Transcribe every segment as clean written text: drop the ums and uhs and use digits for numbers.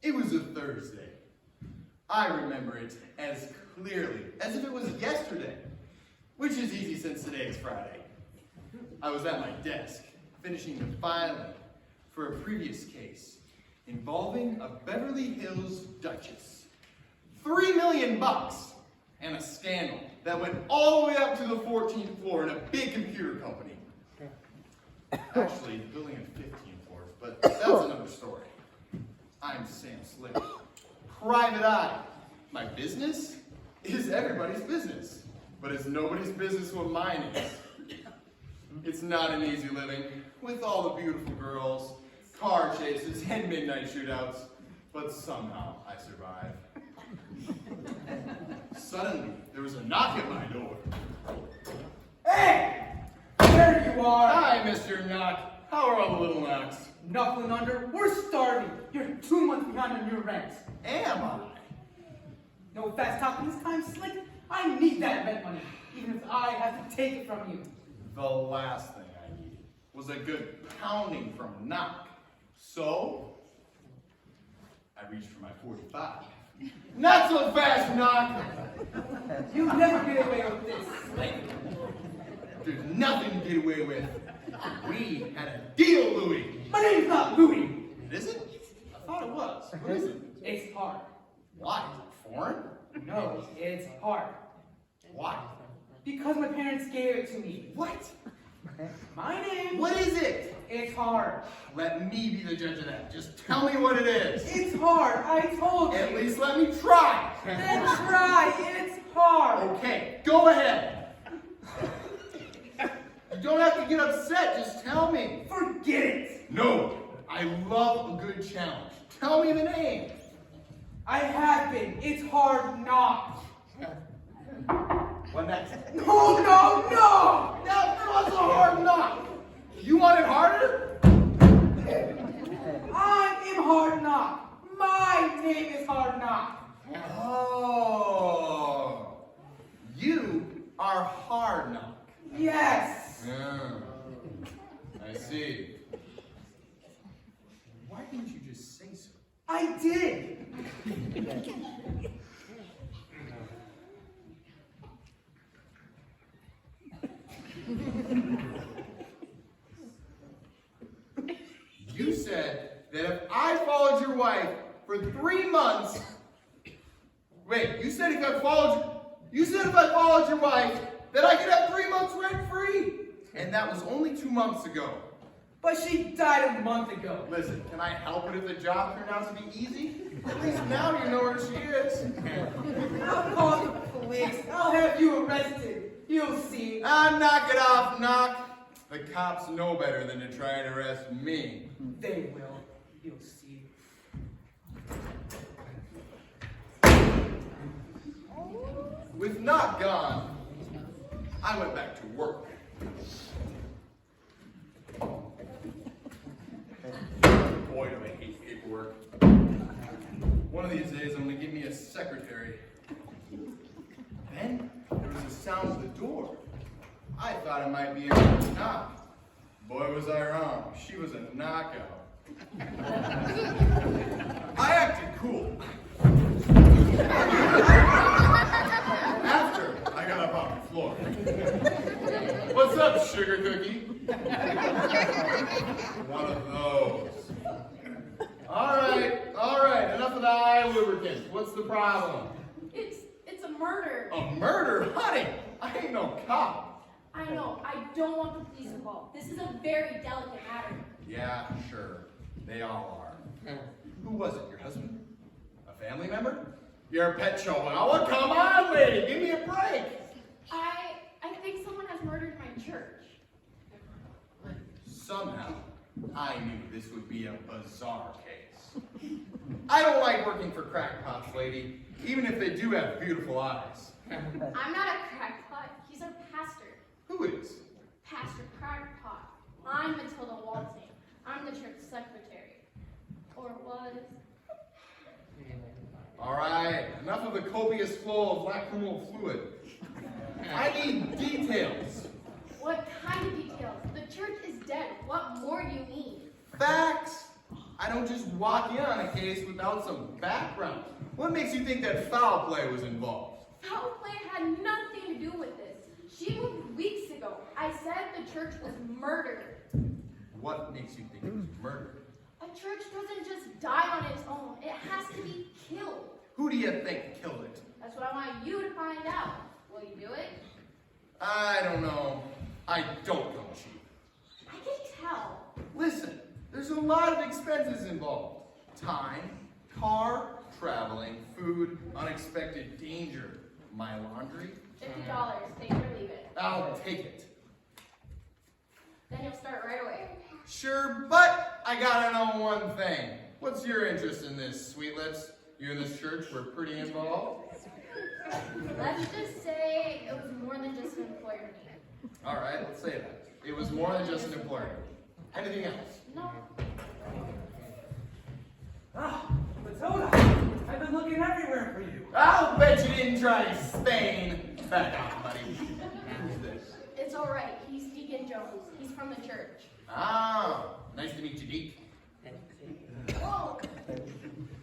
It was a Thursday. I remember it as clearly as if it was yesterday, which is easy since today is Friday. I was at my desk, finishing the filing for a previous case involving a Beverly Hills Duchess. $3 million and a scandal that went all the way up to the 14th floor in a big computer company. Actually, the building had 15 floors, but that's another story. I'm Sam Slick. Private eye. My business is everybody's business, but it's nobody's business what mine is. It's not an easy living, with all the beautiful girls, car chases, and midnight shootouts, but somehow I survive. Suddenly, there was a knock at my door. Hey! There you are! Hi, Mr. Knock. How are all the little knocks? Knuckling under, we're starving. You're 2 months behind on your rent. Am I? No fast talking this time, Slick. I need that rent money, even if I have to take it from you. The last thing I needed was a good pounding from Knock. So, I reached for my 45. Not so fast, Knock! You never get away with this, Slick. There's nothing to get away with. We had a deal, Louie. My name's not Louie. It isn't? I thought it was. What is it? It's hard. Why? Is it foreign? No, it's hard. Why? Because my parents gave it to me. What? My name. What is it? It's hard. Let me be the judge of that. Just tell me what it is. It's hard. I told you. At least let me try. Then try. It's hard. Okay, go ahead. You don't have to get upset, just tell me. Forget it. No, I love a good challenge. Tell me the name. I have been. It's hard not. What next? No, no, no! That was a hard knock. You want it harder? I am hard knock. My name is hard knock. Oh, you are hard knock. Yes. Yeah, I see. Why didn't you just say so? I did. You said that if I followed your wife for 3 months, wait, you said if I followed your wife, that I could have 3 months rent free. And that was only 2 months ago. But she died a month ago. Listen, can I help it if the job turned out to be easy? At least now you know where she is. I'll call the police. I'll have you arrested. You'll see. Knock it off, Knock. The cops know better than to try and arrest me. They will. You'll see. With Knock gone, I went back to work. Boy, do I hate paperwork. One of these days, I'm going to get me a secretary. Then, there was a sound at the door. I thought it might be a knock. Boy, was I wrong. She was a knockout. I acted cool. After I got up off the floor. What's up, sugar cookie? One of those. All right, enough of the eye lubricants. What's the problem? It's a murder. A murder? Honey, I ain't no cop. I know, I don't want the police involved. This is a very delicate matter. Yeah, sure. They all are. Who was it? Your husband? A family member? You're a pet chihuahua? Come on, lady, give me a break. I think someone has murdered my church. Somehow, I knew this would be a bizarre case. I don't like working for crackpots, lady, even if they do have beautiful eyes. I'm not a crackpot. He's a pastor. Who is? Pastor Crackpot. I'm Matilda Walton. I'm the church secretary. Or was. All right, enough of the copious flow of lacrimal fluid. I need details. What kind of details? The church is dead. What more do you need? Facts. I don't just walk in on a case without some background. What makes you think that foul play was involved? Foul play had nothing to do with this. She moved weeks ago. I said the church was murdered. What makes you think it was murder? A church doesn't just die on its own. It has to be killed. Who do you think killed it? That's what I want you to find out. Will you do it? I don't know. I don't know, Chief. I can tell. Listen, there's a lot of expenses involved. Time, car, traveling, food, unexpected danger. My laundry? $50. Take it or leave it. I'll take it. Then you'll start right away. Sure, but I gotta know one thing. What's your interest in this, Sweet Lips? You and this church were pretty involved? Let's just say it was more than just an employer meeting. All right, let's say that. It was more than just an employer. Anything else? No. Ah, Matilda, I've been looking everywhere for you. I'll bet you didn't try Spain. Back off, buddy. Who's this? It's all right. He's Deacon Jones. He's from the church. Ah, nice to meet you, Deke. Whoa!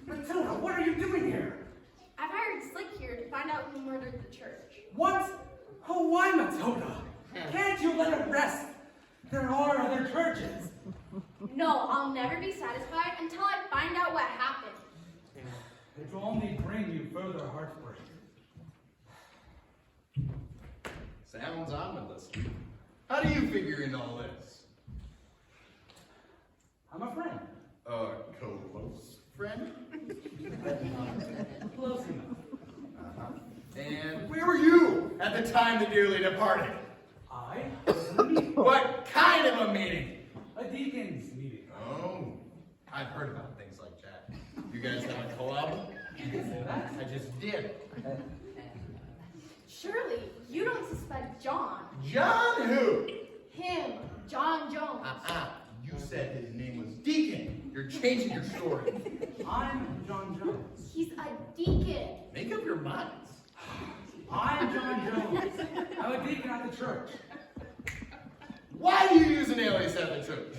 Matilda, what are you doing here? I've hired Slick here to find out who murdered the church. What? Oh, why, Matilda? Can't you let it rest? There are other churches. No, I'll never be satisfied until I find out what happened. It will only bring you further heartbreak. Sounds ominous. How do you figure in all this? I'm a friend. Close friend? Close enough. And where were you at the time the dearly departed? I was in a meeting. What kind of a meeting? A deacon's meeting. Oh, I've heard about things like that. You guys have a club? You can say that. I just did. Surely, you don't suspect John. John who? Him, John Jones. You said his name was Deacon. You're changing your story. I'm John Jones. He's a deacon. Make up your minds. I'm John Jones. I'm a deacon at the church. Why do you use an alias at the church?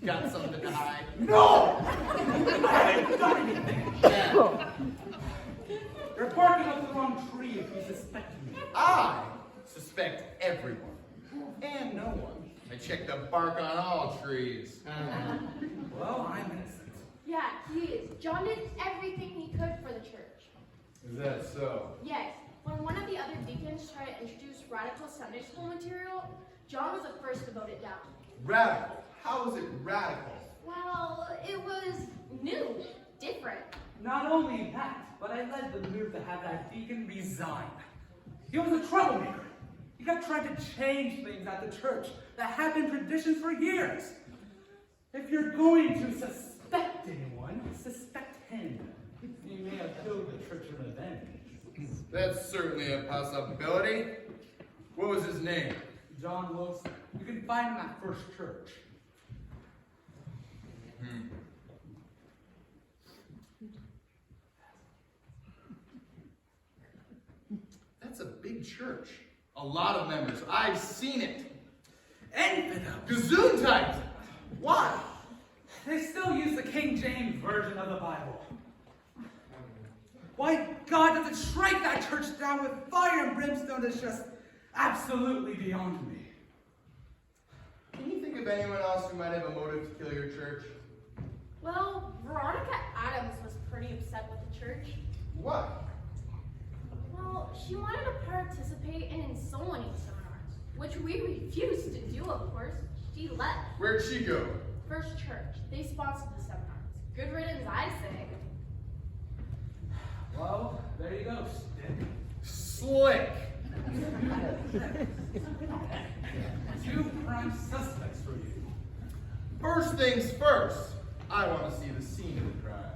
Got something to hide? No! I haven't done anything. Yeah. You're barking up the wrong tree if you suspect me. I suspect everyone. And no one. I check the bark on all trees. Well, I'm innocent. Yeah, he is. John did everything he could for the church. Is that so? Yes, when one of the other deacons tried to introduce radical Sunday school material, John was the first to vote it down. Radical. How is it radical? Well, it was new, different. Not only that, but I led the move to have that deacon resign. He was a troublemaker. He kept trying to change things at the church that had been traditions for years. If you're going to suspect anyone, suspect him. He may have killed the church in revenge. That's certainly a possibility. What was his name? John Wilson. You can find him at First Church. That's a big church. A lot of members. I've seen it. Infidel! Gesundheit! Why? They still use the King James Version of the Bible. Why God doesn't strike that church down with fire and brimstone is just absolutely beyond me. Can you think of anyone else who might have a motive to kill your church? Well, Veronica Adams was pretty upset with the church. What? Well, she wanted to participate in soul winning seminars, which we refused to do, of course. She left. Where'd she go? First Church. They sponsored the seminars. Good riddance, I say. Well, there you go, Stick. Slick. Two prime suspects for you. First things first, I want to see the scene of the crime.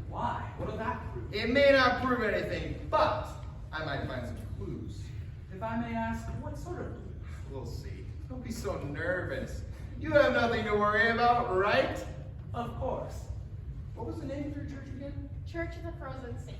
Why? What will that prove? It may not prove anything, but I might find some clues. If I may ask, what sort of clues? We'll see. Don't be so nervous. You have nothing to worry about, right? Of course. What was the name of your church again? Church of the Frozen Saints.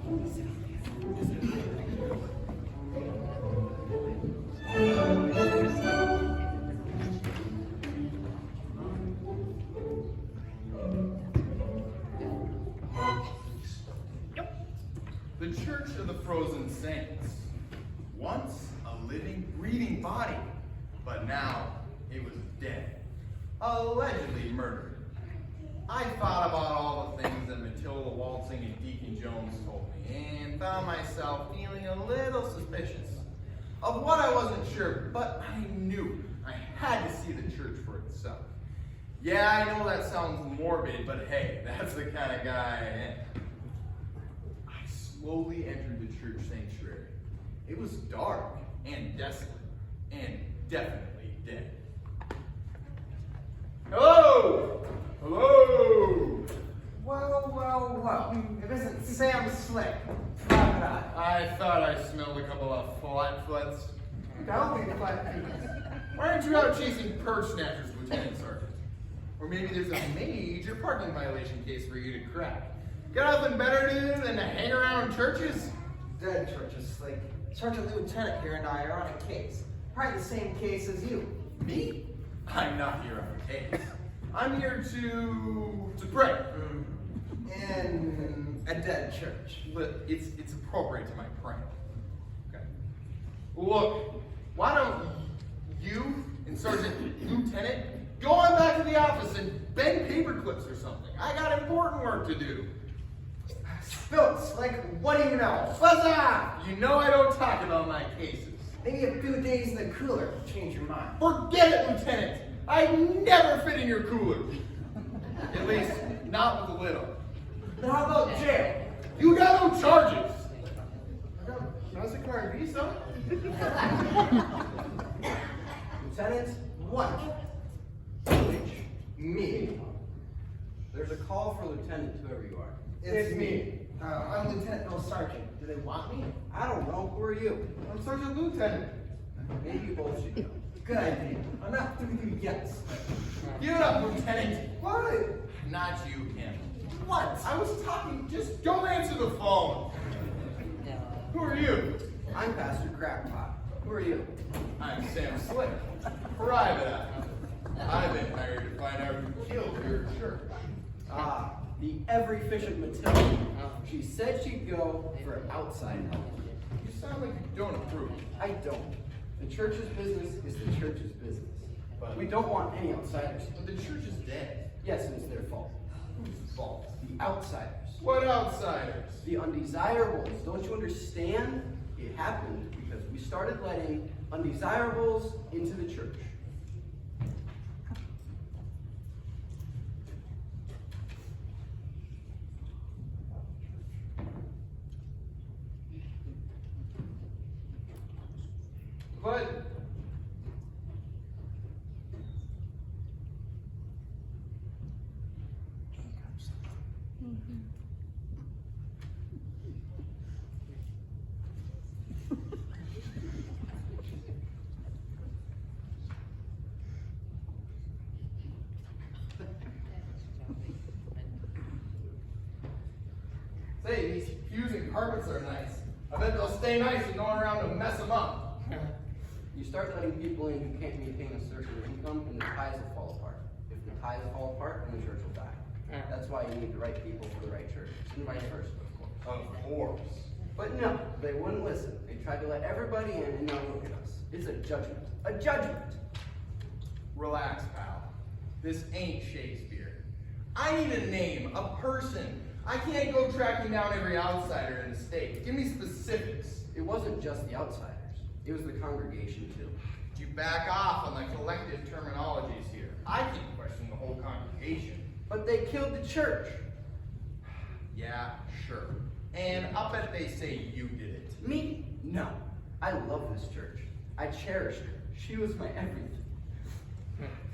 The Church of the Frozen Saints. Once a living, breathing body, but now it was dead. Allegedly murdered. I thought about all the things that Matilda Waltzing and Deacon Jones told me, and found myself feeling a little suspicious of what I wasn't sure, but I knew I had to see the church for itself. Yeah, I know that sounds morbid, but hey, that's the kind of guy I am. I slowly entered the church sanctuary. It was dark and desolate, and definitely dead. Hello! Hello! Well. It isn't Sam Slick. Crocodile. I thought I smelled a couple of flatfoots. Don't be flat. Why aren't you out chasing purse snatchers, Lieutenant Sergeant? Or maybe there's a major parking violation case for you to crack. Got nothing better to do than to hang around churches? Dead churches, Slick. Sergeant Lieutenant here and I are on a case. Probably the same case as you. Me? I'm not here on a case. I'm here to pray. In a dead church. But it's appropriate to my praying. Okay. Look, why don't you and Sergeant Lieutenant go on back to the office and bend paper clips or something? I got important work to do. Spill it, Slick. What do you know? Buzz off! You know I don't talk about my cases. Maybe a few days in the cooler will change your mind. Forget it, Lieutenant! I never fit in your cooler. At least, not with a little. Then how about jail? You got no charges! How's the car visa? Lieutenant, what? Which? Me. There's a call for Lieutenant, whoever you are. It's me. I'm Lieutenant, no Sergeant. Do they want me? I don't know. Who are you? I'm Sergeant Lieutenant. Maybe you both should go. Good idea. I'm not through with you yet. Give it up, Lieutenant. What? Not you, him. What? I was talking, just don't answer the phone. Who are you? I'm Pastor Crackpot. Who are you? I'm Sam Slick, private eye. I've been hired to find out who killed your church. Ah, the ever-efficient Matilda. She said she'd go for outside help. You sound like you don't approve. I don't. The church's business is the church's business. But We don't want any outsiders. the church is dead. Yes, it's their fault. Whose fault? The outsiders. What outsiders? The undesirables. Don't you understand? It happened because we started letting undesirables into the church. But say, these pews and carpets are nice. I bet they'll stay nice and going around to mess them up. You start letting people in who can't maintain a certain income, and the ties will fall apart. If the ties fall apart, then the church will die. That's why you need the right people for the right church, and vice versa, of course. Of course. But no, they wouldn't listen. They tried to let everybody in, and now look at us. It's a judgment. A judgment! Relax, pal. This ain't Shakespeare. I need a name, a person. I can't go tracking down every outsider in the state. Give me specifics. It wasn't just the outsiders. It was the congregation, too. You back off on the collective terminologies here. I can question the whole congregation. But they killed the church. Yeah, sure. And I'll bet they say you did it. Me? No. I love this church. I cherished her. She was my everything.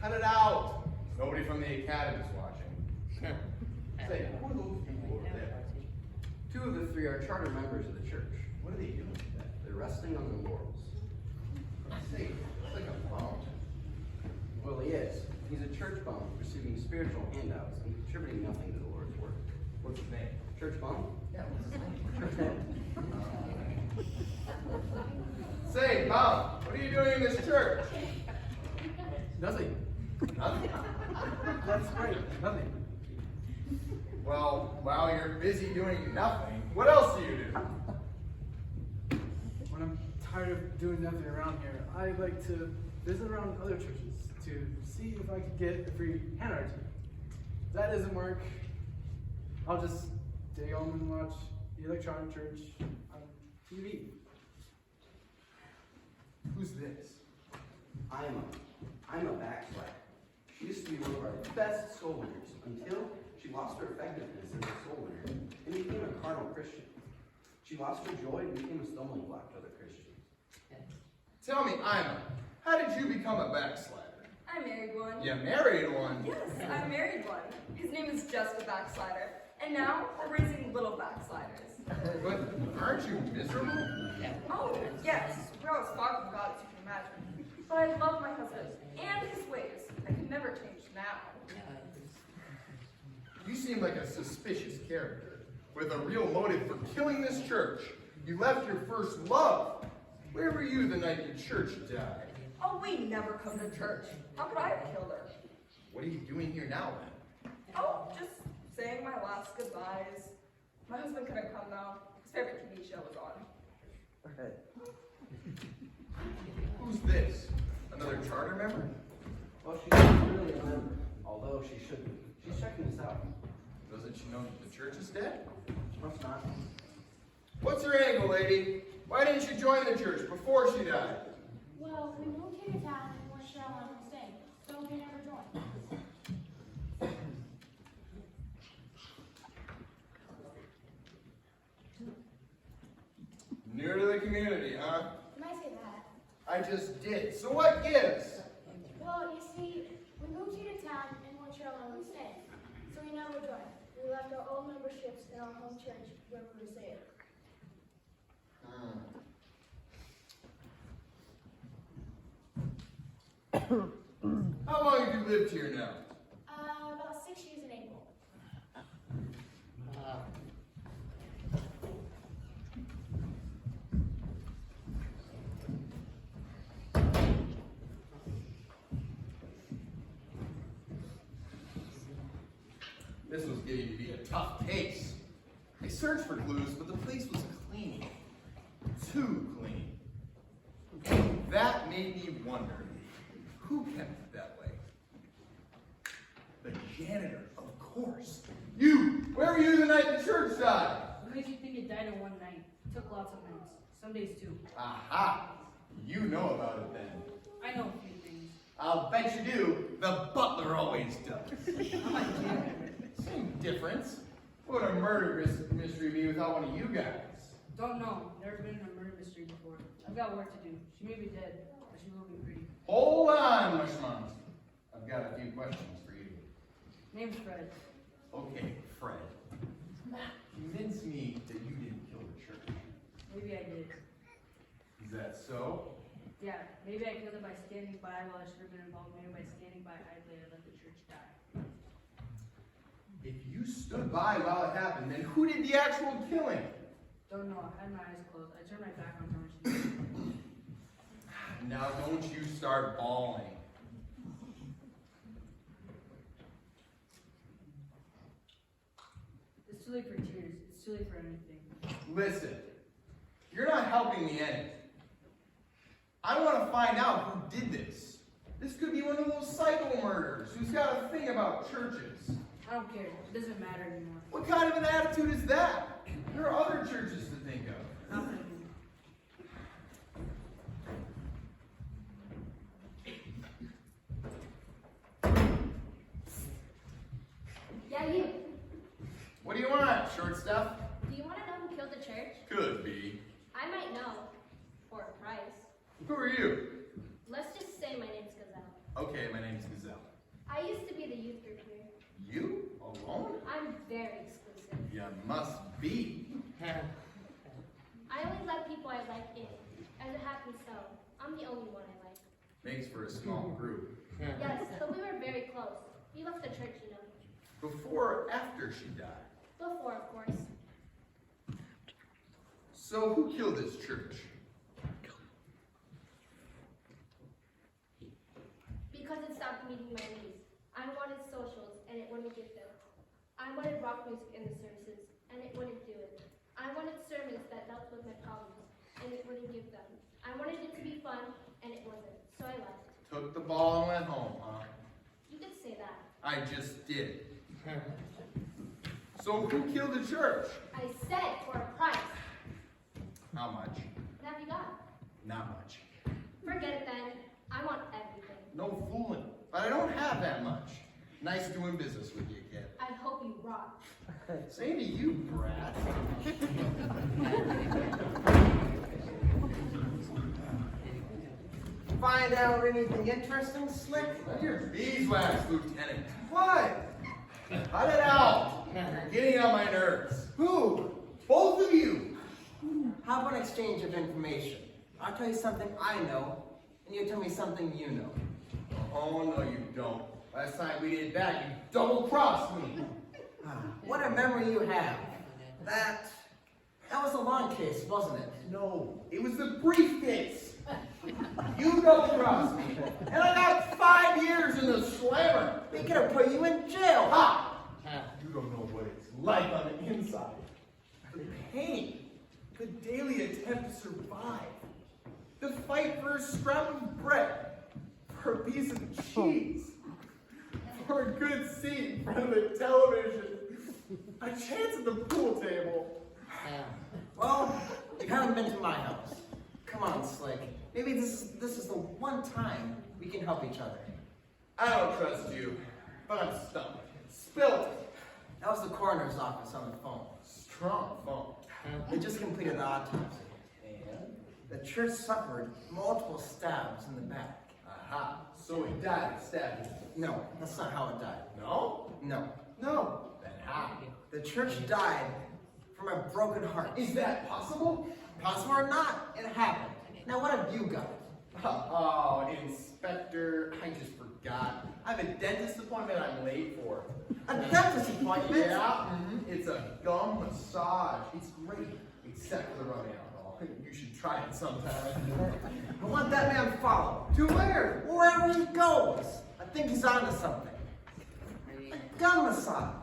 Cut it out. Nobody from the academy's watching. Say, who are those people over there? 2 of the 3 are charter members of the church. What are they doing today? They're resting on their laurels. Say, it's like a bum. Well, he is. He's a church bum receiving spiritual handouts and contributing nothing to the Lord's work. What's his name? Church bum? Yeah, what's his name? Church bum? Mom, what are you doing in this church? Nothing. Nothing. That's right. Nothing. Well, while you're busy doing nothing, what else do you do? When I'm tired of doing nothing around here, I like to visit around other churches to see if I could get a free hand art. If that doesn't work, I'll just stay home and watch the Electronic Church on TV. Who's this? I'm a backslider. She used to be one of our best soul winners until she lost her effectiveness as a soul winner and became a carnal Christian. She lost her joy and became a stumbling block to other Christians. Tell me, Ima, how did you become a backslider? I married one. You married one. Yes, I married one. His name is just a backslider. And now we're raising little backsliders. But aren't you miserable? Oh, yes. We're as far from God as you can imagine. But I love my husband and his ways. I can never change now. You seem like a suspicious character, with a real motive for killing this church. You left your first love. Where were you the night the church died? Oh, we never come to church. How could I have killed her? What are you doing here now, then? Oh, just saying my last goodbyes. My husband couldn't come though. His favorite TV show was on. Who's this? Another charter member? Well, she's not really a member, although she should be. She's checking us out. Doesn't she know that the church is dead? Must not. What's her angle, lady? Why didn't you join the church before she died? Well, we moved here to town and weren't sure how long we'd stay, so we never joined. New to the community, huh? Can I say that? I just did. So what gives? Well, you see, we moved here to town and weren't sure how long we'd stay, so we never joined. We left our old memberships in our home church where we were saved. How long have you lived here now? About 6 years in April. This was getting to be a tough case. I searched for clues, but the place was clean. Too clean. That made me wonder, who kept it that way? The janitor, of course. You! Where were you the night the church died? What makes you think it died in one night? It took lots of nights. Some days too. Aha! You know about it then. I know a few things. I'll bet you do. The butler always does. I'm a janitor. Same difference. What would a murder mystery be without one of you guys? Don't know. Never been in a murder mystery before. I've got work to do. She may be dead, but she will be pretty. Hold on, Mushmans. I've got a few questions for you. Name's Fred. Okay, Fred. Convince me that you didn't kill the church. Maybe I did. Is that so? Yeah, maybe I killed it by standing by while I should have been involved. Maybe by standing by idly I let the church die. If you stood by while it happened, then who did the actual killing? Don't know. I had my eyes closed. I turned my back on her when she did. Now don't you start bawling. It's too late for tears. It's too late for anything. Listen, you're not helping me any. I want to find out who did this. This could be one of those psycho murders who's got a thing about churches. I don't care. It doesn't matter anymore. What kind of an attitude is that? There are other churches to think of. Not gonna do. Yeah, you. What do you want, short stuff? Do you want to know who killed the church? Could be. I might know. For a price. Who are you? Let's just say my name's Gazelle. Okay, my name's Gazelle. I used to be the youth group here. You? Alone? I'm very exclusive. You must be. I only let people I like in. As it happens so, I'm the only one I like. Makes for a small group. Yes, but we were very close. We left the church, you know. Before or after she died? Before, of course. So who killed this church? wanted rock music in the services, and it wouldn't do it. I wanted sermons that dealt with my problems, and it wouldn't give them. I wanted it to be fun, and it wasn't. So I left. Took the ball and went home, huh? You could say that. I just did. So who killed the church? I said for a price. How much? What have you got? Not much. Forget it then. I want everything. No fooling. But I don't have that much. Nice doing business with you, kid. I hope you rot. Same to you, brat. Find out anything interesting, Slick? Your beeswax, Lieutenant. What? Cut it out. You're getting on my nerves. Who? Both of you. How about an exchange of information? I'll tell you something I know, and you tell me something you know. Oh, no, you don't. Last time we did that, you double-crossed me. What a memory you have. That was a long case, wasn't it? No, it was the briefcase. You double-crossed me, and I got 5 years in the slammer. We could have put you in jail. Ha! You don't know what it's like on the inside. The pain, the daily attempt to survive, the fight for a scrap of bread, for a piece of cheese, for a good seat in front of the television, a chance at the pool table. Well, you haven't been to my house. Come on, Slick. Maybe this is the one time we can help each other. I don't trust you, but I'm stumped. Spill it. That was the coroner's office on the phone. Strong phone. They just completed the autopsy. And? The church suffered multiple stabs in the back. Aha. So he died of stabbing. No, that's not how it died. No? No. No. Then how? The church died from a broken heart. Is that possible? Possible or not, it happened. Now what have you got? Oh, Inspector, I just forgot. I have a dentist appointment I'm late for. A dentist appointment? Yeah, it's a gum massage. It's great, except for the rubbing alcohol. You should try it sometime. I want that man followed. To where? Wherever he goes. I think he's onto something. A gun massage.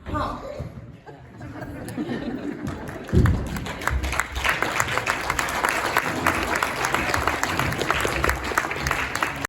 Huh.